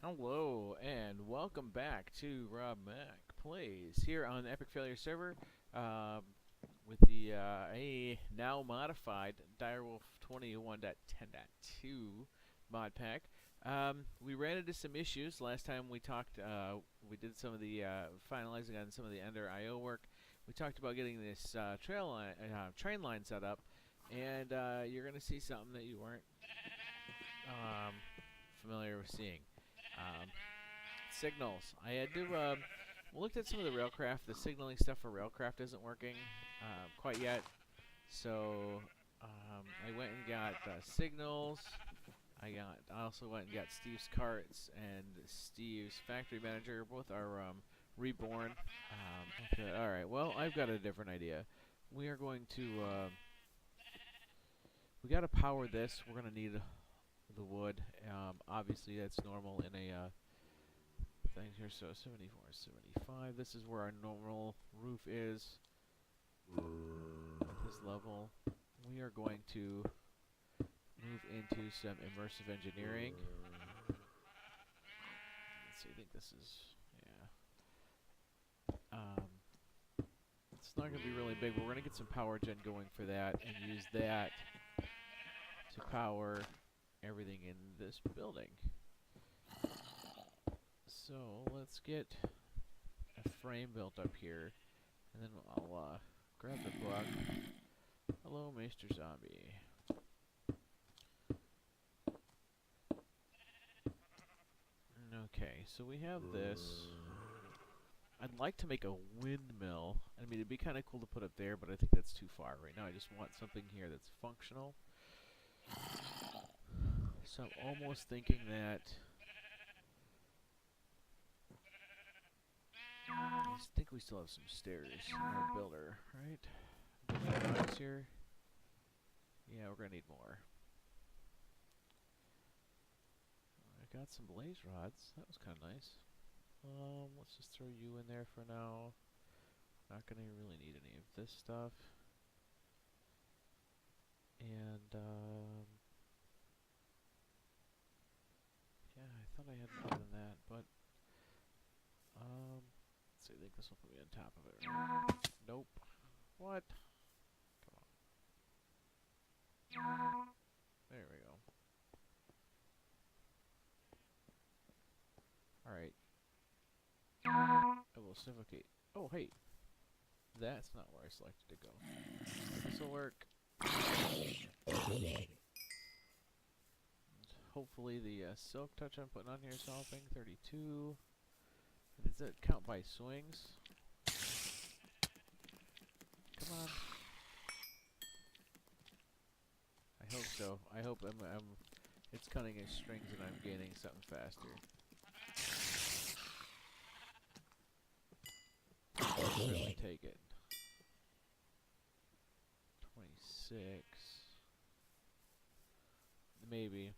Hello and welcome back to Rob Mac Plays here on Epic Failure server um, with the a now modified Direwolf 21.10.2 mod pack. We ran into some issues last time we talked. We did some of the finalizing on some of the Ender IO work. We talked about getting this train line set up, and you're going to see something that you weren't familiar with seeing. Signals. I had to looked at some of the railcraft. The signaling stuff for railcraft isn't working quite yet. So I went and got signals. I also went and got Steve's carts and Steve's factory manager. Both are reborn. Okay, all right. Well, I've got a different idea. We are going to we got to power this. We're going to need the wood. Obviously, that's normal in a thing here. So 74, 75. This is where our normal roof is. At this level, we are going to move into some immersive engineering. Let's see. I think this is it's not going to be really big. But we're going to get some power gen going for that and use that to power everything in this building. So let's get a frame built up here, and then I'll grab the book. Hello, Mr. Zombie. Okay, so we have this. I'd like to make a windmill. I mean, it'd be kind of cool to put up there, but I think that's too far right now. I just want something here that's functional. So I'm almost thinking that I think we still have some stairs in our builder, right? Here. Yeah, we're gonna need more. I got some blaze rods. That was kind of nice. Let's just throw you in there for now. Not gonna really need any of this stuff. And yeah, I thought I had more than that, but let's see. I think this will put me on top of it. Right? Nope. What? Come on. There we go. Alright. I will suffocate. Oh, hey. That's not where I selected to go. This will work. Hopefully the silk touch I'm putting on here is helping. 32. Does it count by swings? Come on. I hope so. I hope it's cutting its strings and I'm gaining something faster. Really take it. 26. Maybe.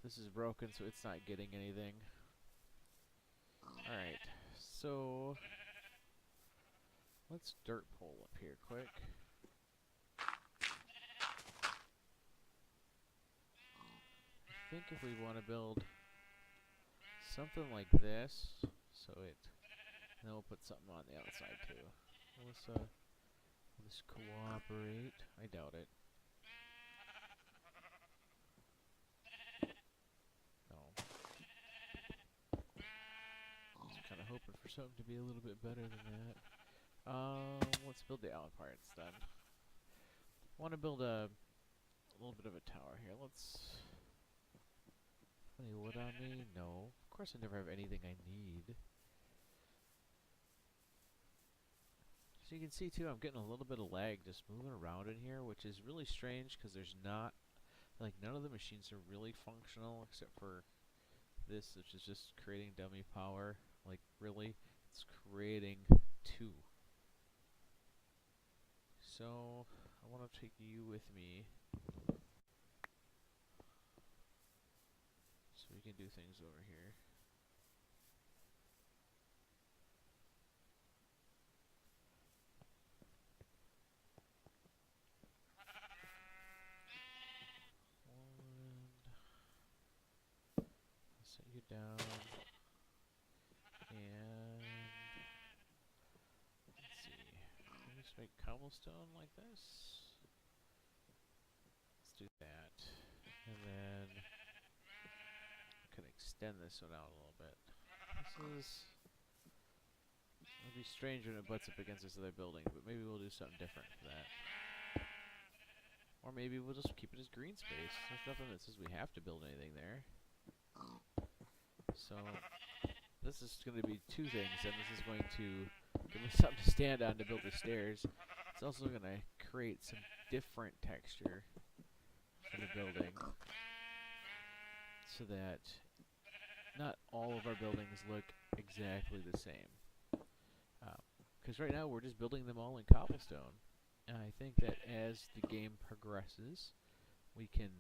This is broken, so it's not getting anything. Alright, so let's dirt pull up here quick. I think if we want to build something like this, so and then we'll put something on the outside too. Will this cooperate? I doubt it. No. Just kind of hoping for something to be a little bit better than that. Let's build the out parts then. Want to build a little bit of a tower here. Let's. Any wood on me? No. Of course, I never have anything I need. So you can see too, I'm getting a little bit of lag just moving around in here, which is really strange because there's not, like, none of the machines are really functional except for this, which is just creating dummy power. Like, really, it's creating 2. So I want to take you with me so we can do things over here. down. And let's see. Let me just make cobblestone like this. Let's do that. And then I can extend this one out a little bit. It'll be strange when it butts up against this other building, but maybe we'll do something different for that. Or maybe we'll just keep it as green space. There's nothing that says we have to build anything there. So this is going to be two things, and this is going to give me something to stand on to build the stairs. It's also going to create some different texture for the building, so that not all of our buildings look exactly the same. Because right now we're just building them all in cobblestone. And I think that as the game progresses, we can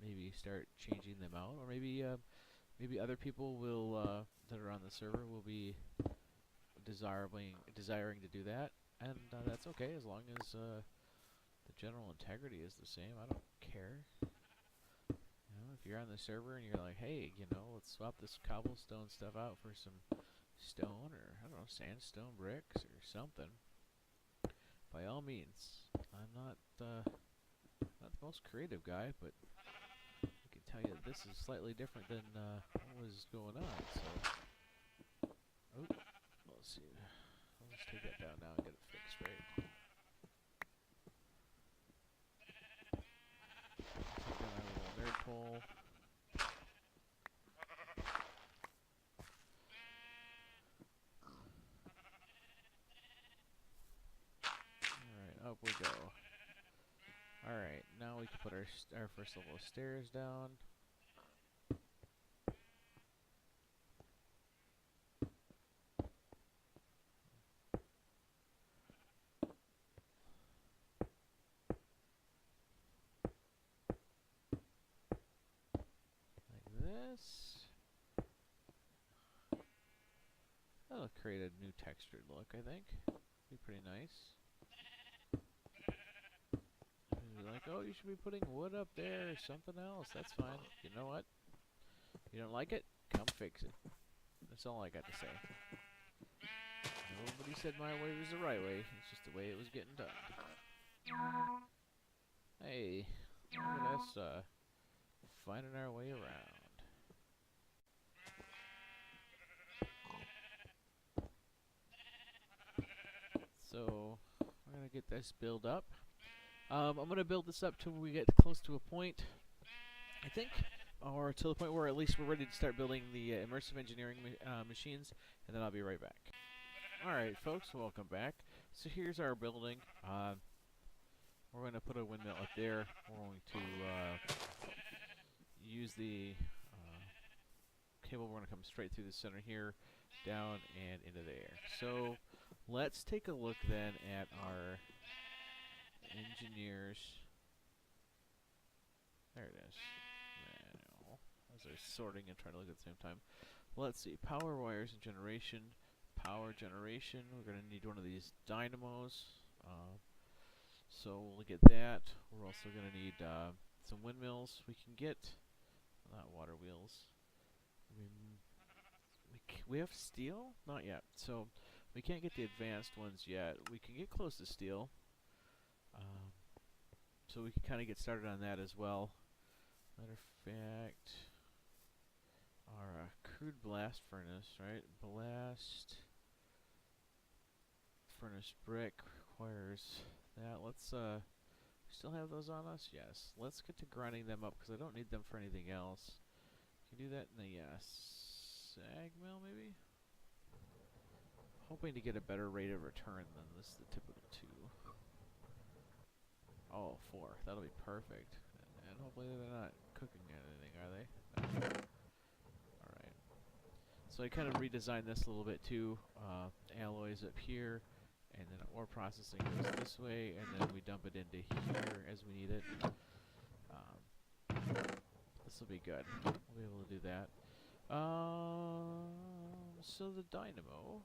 maybe start changing them out, or maybe other people will that are on the server will be desiring to do that, and that's okay as long as the general integrity is the same. I don't care. You know, if you're on the server and you're like, hey, you know, let's swap this cobblestone stuff out for some stone, or I don't know, sandstone bricks or something, by all means. I'm not the most creative guy, but I can tell you that this is slightly different than what was going on. So, let's see. Let's take that down now and get it fixed, right? Take down our little nerd pole. Up we go. Alright, now we can put our first level of stairs down. Like this. That'll create a new textured look, I think. Be pretty nice. Like, oh, you should be putting wood up there or something else. That's fine. You know what? You don't like it? Come fix it. That's all I got to say. Nobody said my way was the right way. It's just the way it was getting done. Hey, look at us finding our way around. So, we're going to get this build up. I'm going to build this up till we get close to a point, I think, or to the point where at least we're ready to start building the immersive engineering machines, and then I'll be right back. Alright, folks, welcome back. So here's our building. We're going to put a windmill up there. We're going to use the cable. We're going to come straight through the center here, down and into there. So let's take a look then at our engineers. There it is. Manual. As they're sorting and trying to look at the same time. Let's see. Power wires and generation. Power generation. We're going to need one of these dynamos. So we'll get that. We're also going to need some windmills. We can get, not water wheels. We have steel? Not yet. So we can't get the advanced ones yet. We can get close to steel. So we can kind of get started on that as well. Matter of fact, our crude blast furnace, right? Blast furnace brick requires that. Let's still have those on us? Yes. Let's get to grinding them up because I don't need them for anything else. Can do that in the sag mill, maybe? Hoping to get a better rate of return than this, the typical 2. Oh, 4. That'll be perfect. And hopefully they're not cooking anything, are they? No. Alright. So I kind of redesigned this a little bit too. Alloys up here, and then ore processing goes this way, and then we dump it into here as we need it. This will be good. We'll be able to do that. So the dynamo.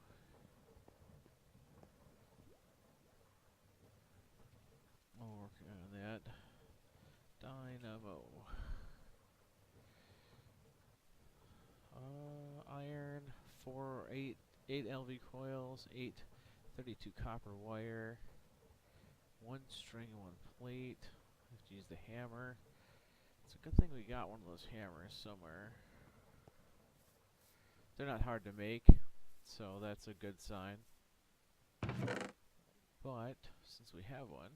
We'll work on that. Dynamo. 8 LV coils, 8 32 copper wire, 1 string and 1 plate. I have to use the hammer. It's a good thing we got one of those hammers somewhere. They're not hard to make, so that's a good sign. But since we have one,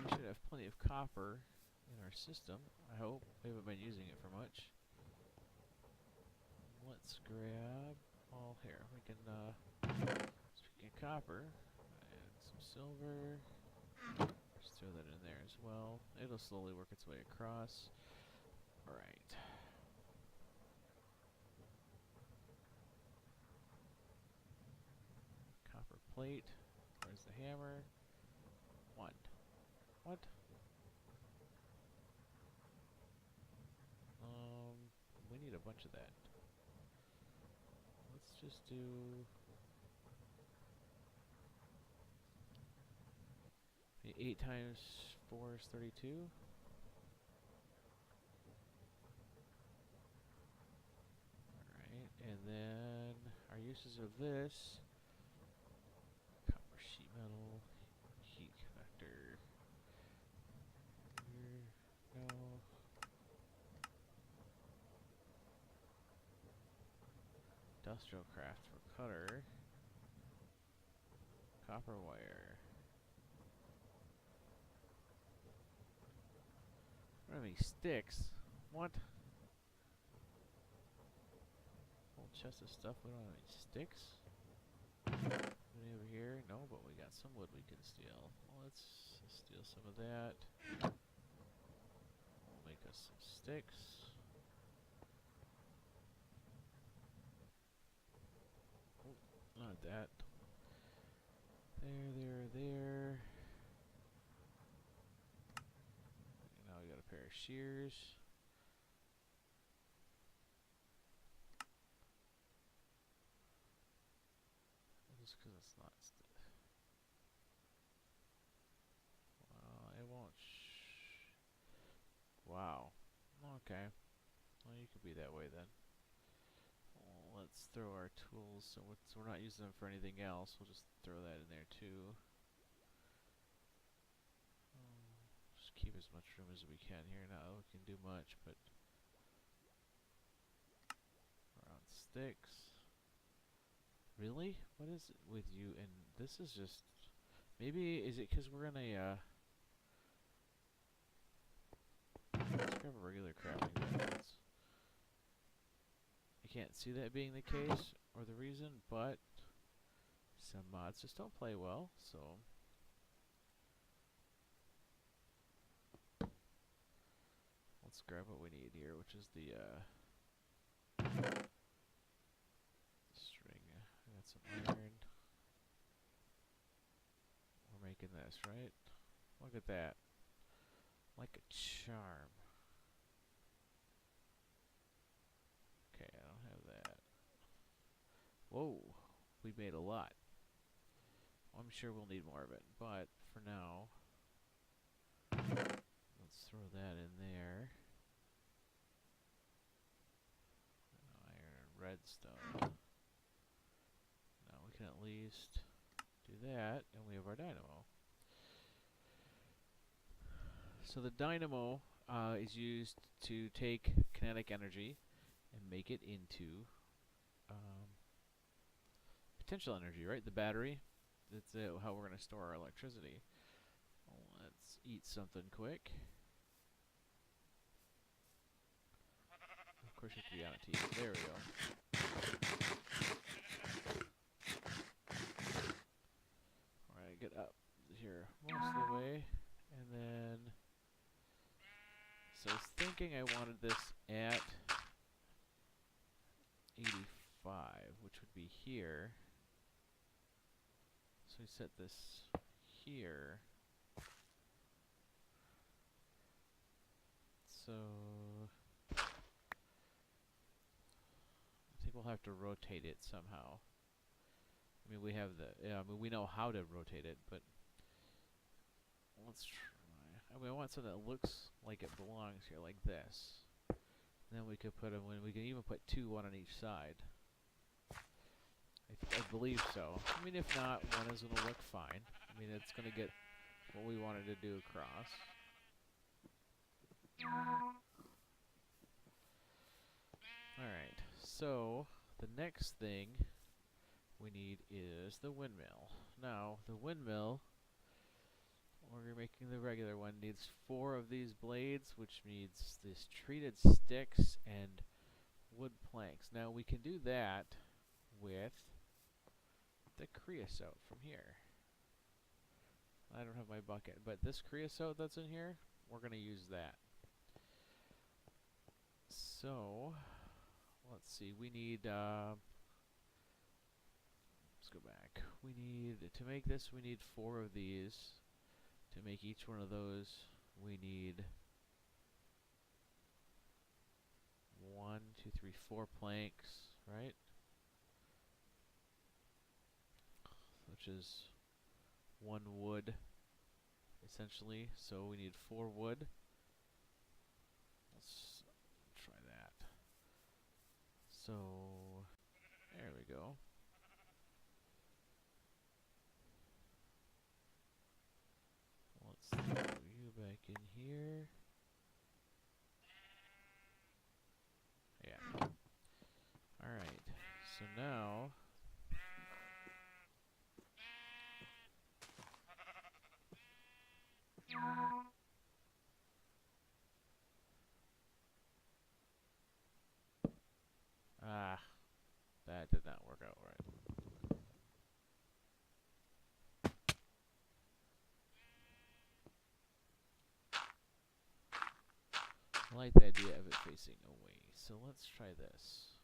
we should have plenty of copper in our system. I hope. We haven't been using it for much. Let's grab all here. We can, speaking of copper, add some silver. Just throw that in there as well. It'll slowly work its way across. Alright. Copper plate. Where's the hammer? 1. What? We need a bunch of that. Let's just do... 8 times 4 is 32. Alright, and then our uses of this: copper sheet metal, heat conductor. Here, no. Industrial craft for cutter. Copper wire. I don't have any sticks. What? Whole chest of stuff. We don't have any sticks. Any over here? No, but we got some wood we can steal. Well, let's steal some of that. We'll make us some sticks. Oh, not that. There. Now we got a pair of shears. Just because it's not. It won't. Wow. Okay. Well, you could be that way then. Well, let's throw our tools. So we're not using them for anything else. We'll just throw that in there too. Just keep as much room as we can here. Not that we can do much, but we're on sticks. Really? What is it with you? And this is just... Maybe, is it because we're in a, let's grab a regular crafting table. I can't see that being the case, or the reason, but some mods just don't play well, so... Let's grab what we need here, which is the, string. I got some iron. We're making this, right? Look at that. Like a charm. Okay, I don't have that. Whoa, we made a lot. I'm sure we'll need more of it, but for now, let's throw that in there. Iron and redstone. Now we can at least do that, and we have our dynamo. So the dynamo is used to take kinetic energy and make it into potential energy, right? The battery. That's how we're going to store our electricity. Well, let's eat something quick. Of course, you have to be on it to eat it. There we go. Alright, get up here most of the way. And then... So I was thinking I wanted this at 85, which would be here. So we set this here. So I think we'll have to rotate it somehow. I mean, we have the, I mean, we know how to rotate it, but let's try. I mean, I want something that looks like it belongs here, like this. And then we could put them in. We can even put 2, one on each side. I believe so. I mean, if not, one is going to look fine. I mean, it's going to get what we wanted to do across. Alright, so the next thing we need is the windmill. Now, the windmill, we're making the regular one, needs 4 of these blades, which needs these treated sticks and wood planks. Now, we can do that with the creosote from here. I don't have my bucket, but this creosote that's in here, we're going to use that. So, let's see, we need, let's go back. We need, to make this, we need 4 of these. To make each one of those, we need 1, 2, 3, 4 planks, right? Which is 1 wood, essentially. So we need 4 wood. Let's try that. So, there we go. Let's throw you back in here. Yeah. Alright, so now that did not work out right. I like the idea of it facing away, so let's try this.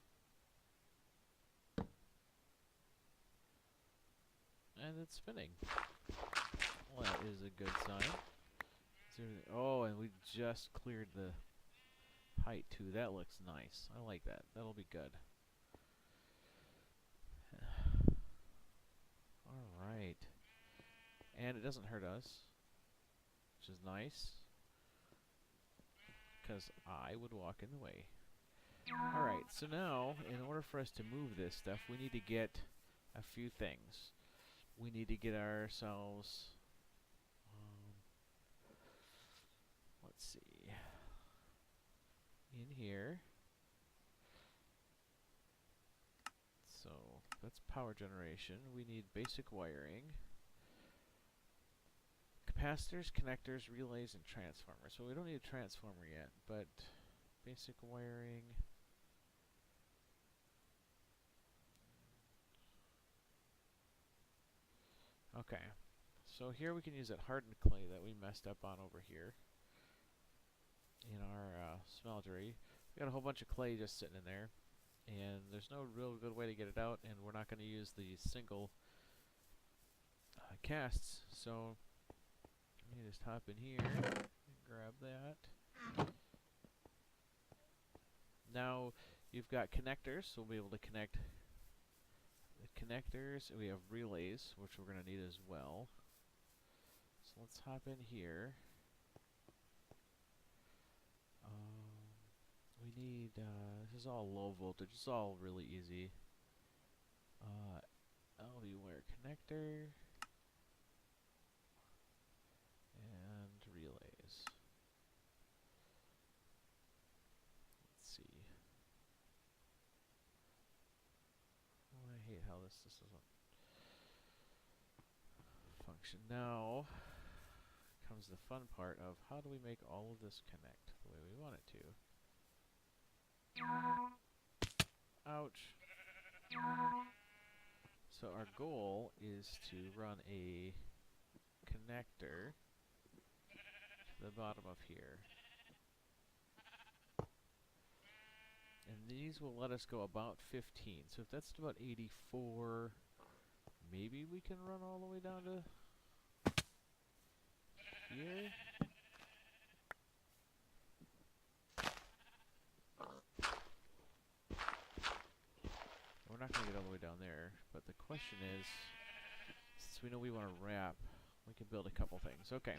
And it's spinning. Well, that is a good sign. Oh, and we just cleared the height too. That looks nice. I like that. That'll be good. Alright. And it doesn't hurt us, which is nice, because I would walk in the way. Alright, so now, in order for us to move this stuff, we need to get a few things. We need to get ourselves, let's see, in here. So, that's power generation. We need basic wiring. Capacitors, connectors, relays, and transformers. So we don't need a transformer yet, but basic wiring. Okay, so here we can use that hardened clay that we messed up on over here in our smeltery. We got a whole bunch of clay just sitting in there, and there's no real good way to get it out, and we're not going to use the single casts, so let me just hop in here and grab that. Now you've got connectors, so we'll be able to connect the connectors. We have relays, which we're going to need as well. So let's hop in here. We need, this is all low voltage, it's all really easy. LV wire connector and relays. Let's see. Oh, I hate how this doesn't function. Now comes the fun part of how do we make all of this connect the way we want it to. Ouch. So our goal is to run a connector to the bottom of here. And these will let us go about 15. So if that's about 84, maybe we can run all the way down to here. We're not going to get all the way down there, but the question is, since we know we want to wrap, we can build a couple things. Okay.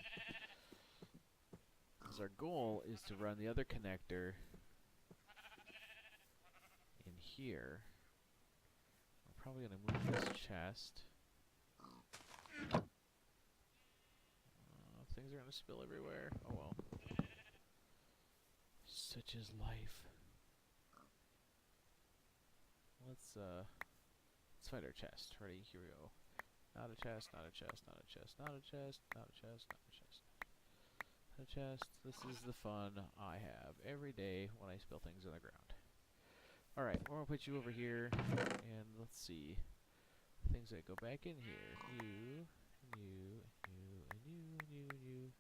Because our goal is to run the other connector in here. We're probably going to move this chest. Things are going to spill everywhere. Oh well. Such is life. Let's find our chest. Ready? Here we go. Not a chest, not a chest, not a chest, not a chest, not a chest, not a chest. Not a chest. This is the fun I have every day when I spill things on the ground. Alright, we're gonna put you over here, and let's see. Things that go back in here. You, and you, and you, and you, and you, and you.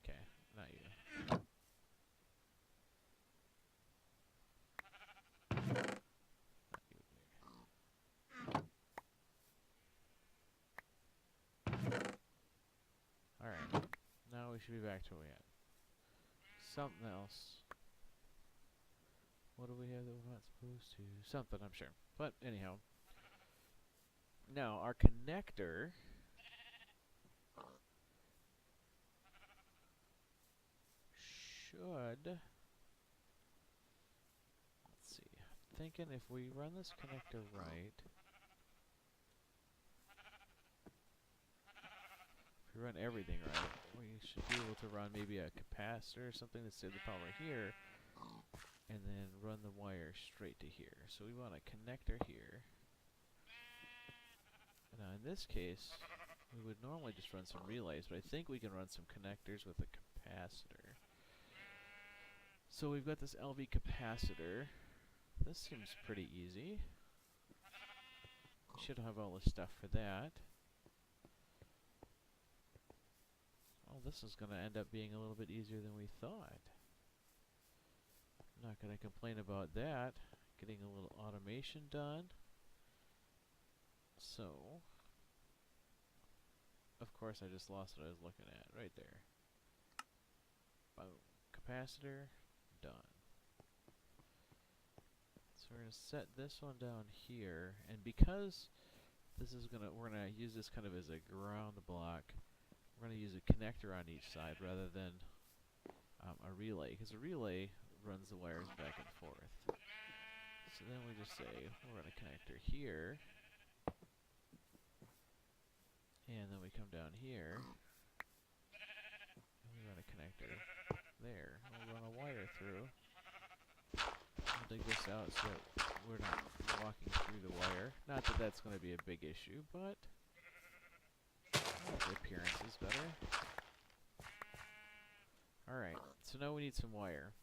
Okay, not you. Alright, now we should be back to where we had. Something else. What do we have that we're not supposed to? Something, I'm sure. But anyhow. Now, our connector should... Let's see. I'm thinking if we run this connector right... If we run everything right, we should be able to run maybe a capacitor or something to save the power here. And then run the wire straight to here. So we want a connector here. Now in this case, we would normally just run some relays, but I think we can run some connectors with a capacitor. So we've got this LV capacitor. This seems pretty easy. We should have all the stuff for that. Oh, this is going to end up being a little bit easier than we thought. Not going to complain about that. Getting a little automation done. So, of course I just lost what I was looking at. Right there. Boom. Capacitor. Done. So we're going to set this one down here. And because this is we're going to use this kind of as a ground block, we're going to use a connector on each side rather than a relay. Because a relay runs the wires back and forth. So then we just say, we're going to connector here. And then we come down here. And we run a connector there. We'll run a wire through. We'll dig this out so that we're not walking through the wire. Not that that's going to be a big issue, but the appearance is better. Alright, so now we need some wire.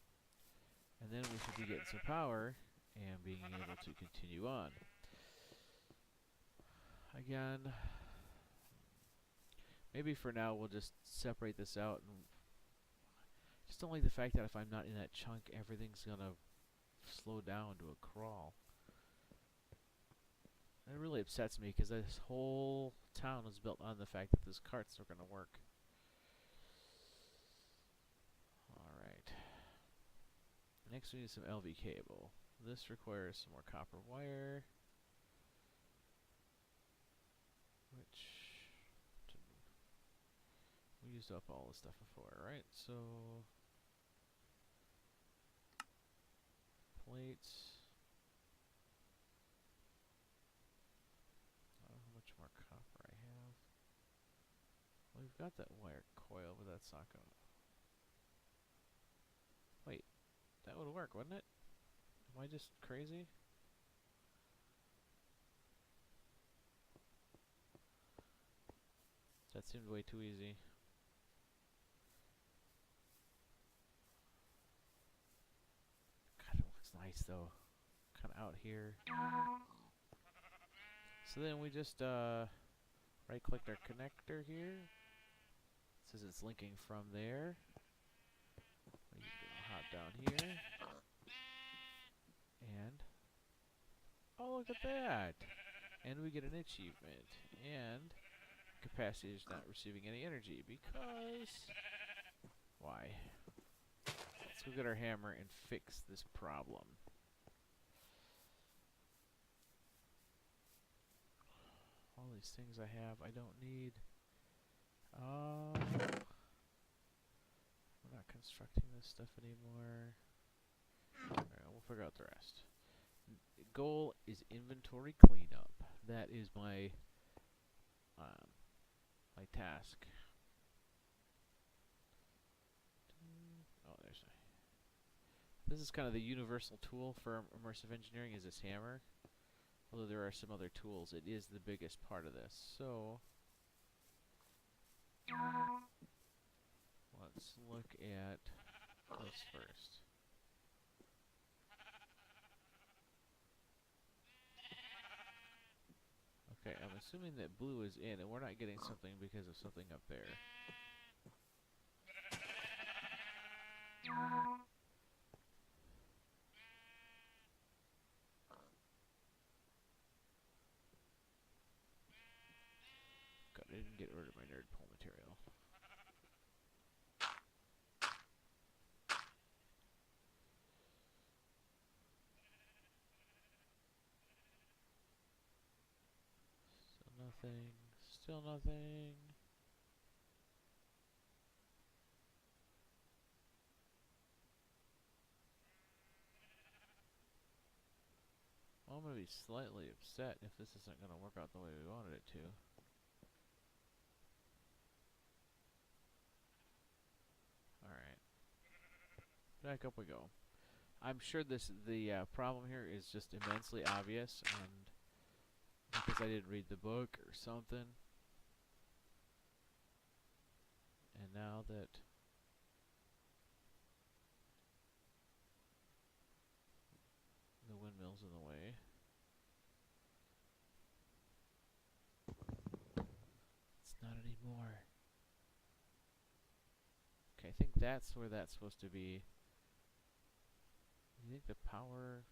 And then we should be getting some power and being able to continue on. Again, maybe for now we'll just separate this out. And just don't like the fact that if I'm not in that chunk, everything's gonna slow down to a crawl. It really upsets me because this whole town was built on the fact that those carts are gonna work. Next we need some LV cable. This requires some more copper wire. Which... we used up all the stuff before, right? So... plates. I don't know how much more copper I have. Well, we've got that wire coil, but that's not gonna... wait. That would work, wouldn't it? Am I just crazy? That seemed way too easy. God, it looks nice though. Kind of out here. So then we just right-click our connector here. It says it's linking from there. We can go hot down here. And oh, look at that! And we get an achievement. And capacity is not receiving any energy because... why? Let's go get our hammer and fix this problem. All these things I have, I don't need. We're not constructing this stuff anymore. Alright, we'll figure out the rest. goal is inventory cleanup. That is my my task. Oh, this is kind of the universal tool for immersive engineering, is this hammer. Although there are some other tools, it is the biggest part of this. So let's look at this first. Okay, I'm assuming that blue is in, and we're not getting something because of something up there. God, I didn't get rid of my nerd pull material. Still nothing. Still nothing. Well, I'm going to be slightly upset if this isn't going to work out the way we wanted it to. Alright. Back up we go. I'm sure the problem here is just immensely obvious, and because I didn't read the book or something. And now that the windmill's in the way, it's not anymore. Okay, I think that's where that's supposed to be. You think the power...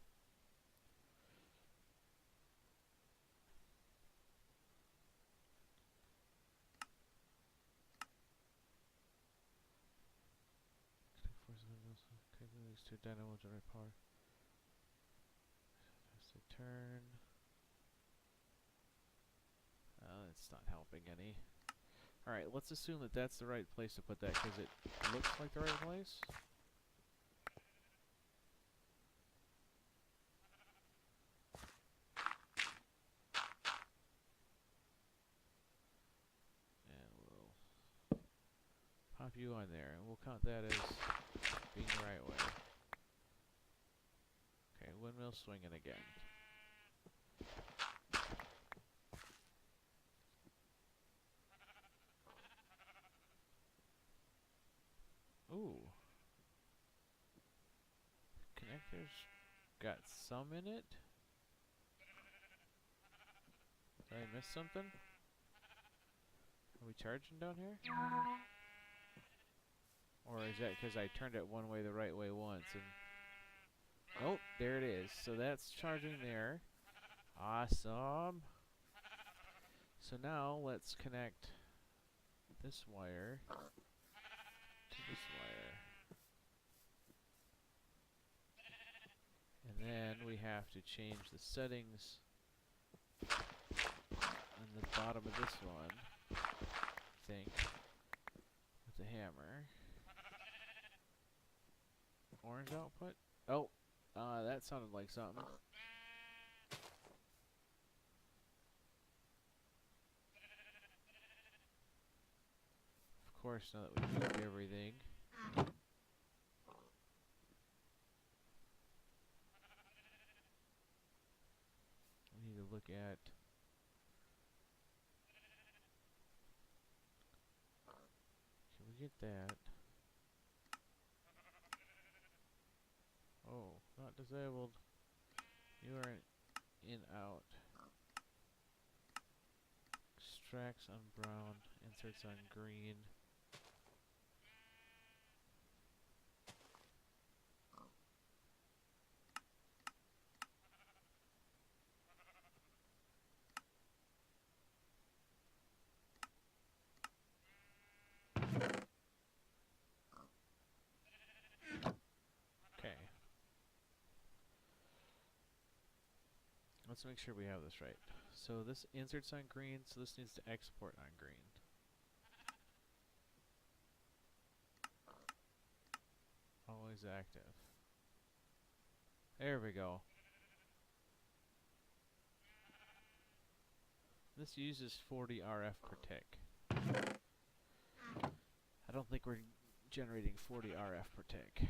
These two dynamo generate power. Has to turn. It's not helping any. Alright, let's assume that that's the right place to put that, because it looks like the right place. And we'll pop you on there, and we'll count that as being the right way. Okay, windmill swinging again. Ooh. Connector's got some in it? Did I miss something? Are we charging down here? Or is that because I turned it one way the right way once and... Oh, there it is. So that's charging there. Awesome. So now let's connect this wire to this wire. And then we have to change the settings on the bottom of this one, I think, with the hammer. Orange output? Oh, that sounded like something. Of course, now that we've moved everything. We need to look at... Can we get that? Oh, not disabled. You are in out. Extracts on brown, inserts on green. Okay. Let's make sure we have this right. So this inserts on green, so this needs to export on green. Always active. There we go. This uses 40 RF per tick. I don't think we're generating 40 RF per tick.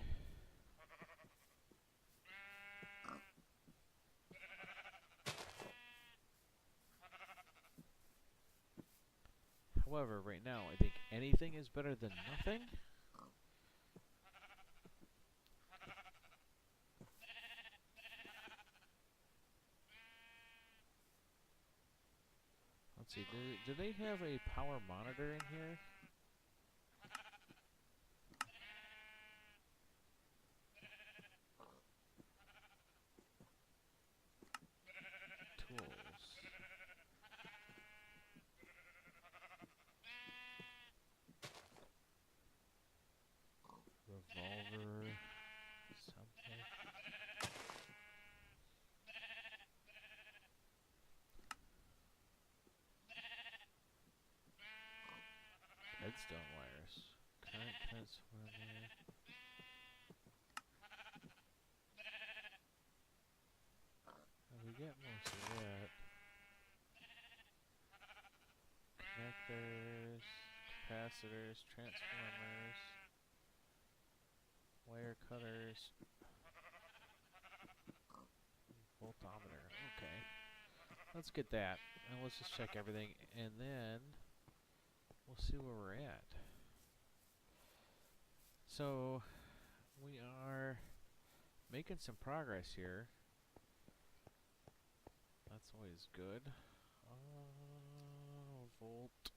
However, right now, I think anything is better than nothing. Let's see, do they have a power monitor in here? Tools. Revolver. Something. Redstone wires. Current transformer. We get most of that. Connectors, capacitors, transformers, wire cutters, voltometer. Okay. Let's get that. And let's just check everything. And then we'll see where we're at. So we are making some progress here. That's always good. Volt.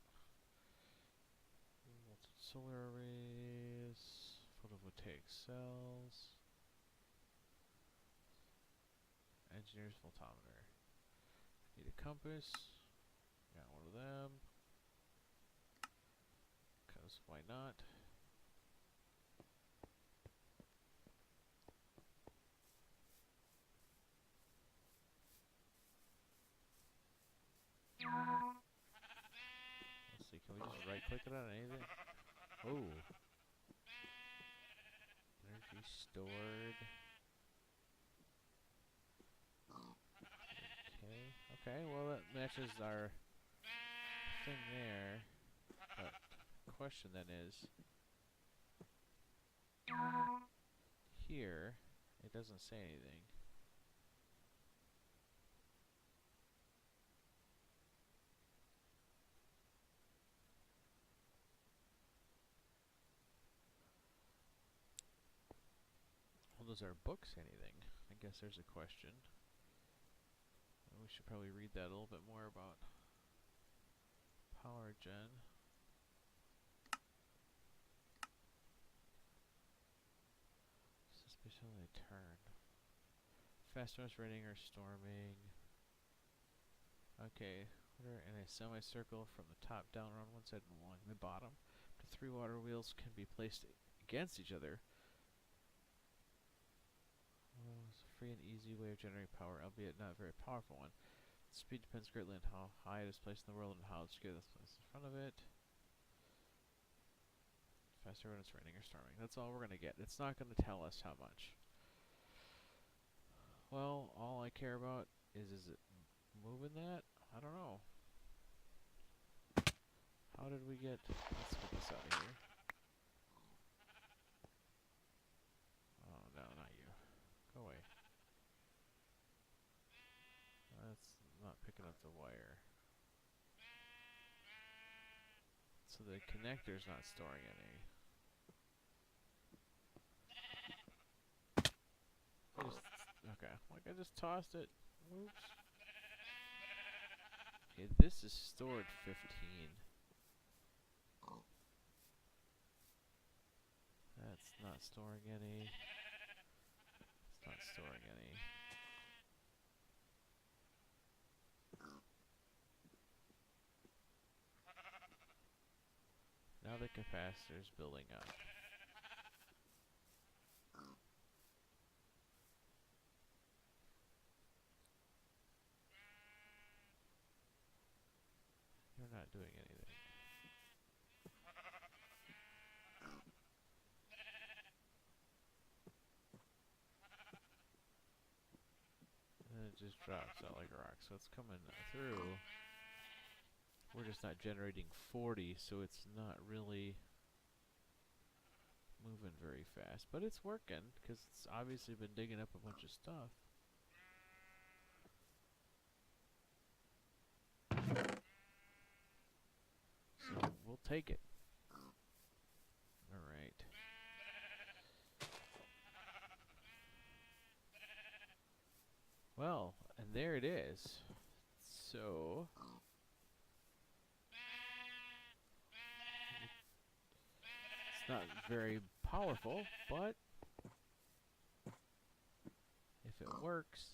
Solar arrays. Photovoltaic cells. Engineer's voltometer. Need a compass. Got one of them. Because why not? Let's see, can we just right click it on anything? Oh. Energy stored. Okay, well that matches our thing there. But the question then is, here, it doesn't say anything. Well, does our book say anything? I guess there's a question. We should probably read that a little bit more about power gen. Suspiciously turn. Fast noise raining or storming. Okay, water in a semicircle from the top down around one side and along the bottom. The 3 water wheels can be placed against each other. It's a free and easy way of generating power, albeit not a very powerful one. Speed depends greatly on how high it is placed in the world and how obscure this place in front of it. Faster when it's raining or storming. That's all we're going to get. It's not going to tell us how much. Well, all I care about is it moving that? I don't know. How did we get... Let's get this out of here. Oh, no, not you. Go away. That's not picking up the wire. So the connector's not storing any. Okay, like I just tossed it. Oops. Okay, this is stored 15. That's not storing any. It's not storing any. Now the capacitor's building up. You're not doing anything. And then it just drops out like a rock. So it's coming through. we're just not generating 40, so it's not really moving very fast. But it's working, because it's obviously been digging up a bunch of stuff. So we'll take it. Alright. Well, and there it is. So it's not very powerful, but if it works,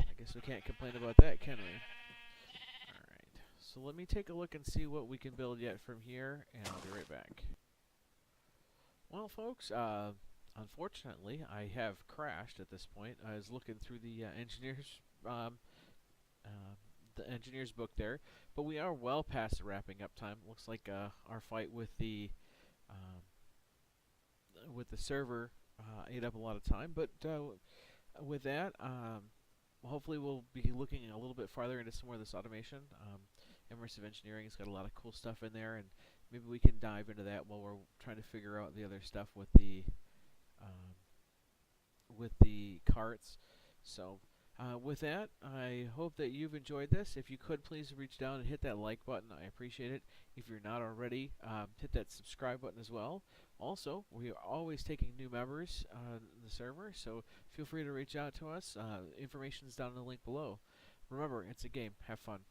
I guess we can't complain about that, can we? Alright, so let me take a look and see what we can build yet from here, and I'll be right back. Well, folks, unfortunately, I have crashed at this point. I was looking through the engineer's book there, but we are well past the wrapping up time. Looks like our fight with the server ate up a lot of time, but with that, hopefully we'll be looking a little bit farther into some more of this automation. Immersive engineering has got a lot of cool stuff in there, and maybe we can dive into that while we're trying to figure out the other stuff with the carts. So with that, I hope that you've enjoyed this. If you could, please reach down and hit that like button. I appreciate it. If you're not already, hit that subscribe button as well. Also, we are always taking new members on the server, so feel free to reach out to us. Information's down in the link below. Remember, it's a game. Have fun.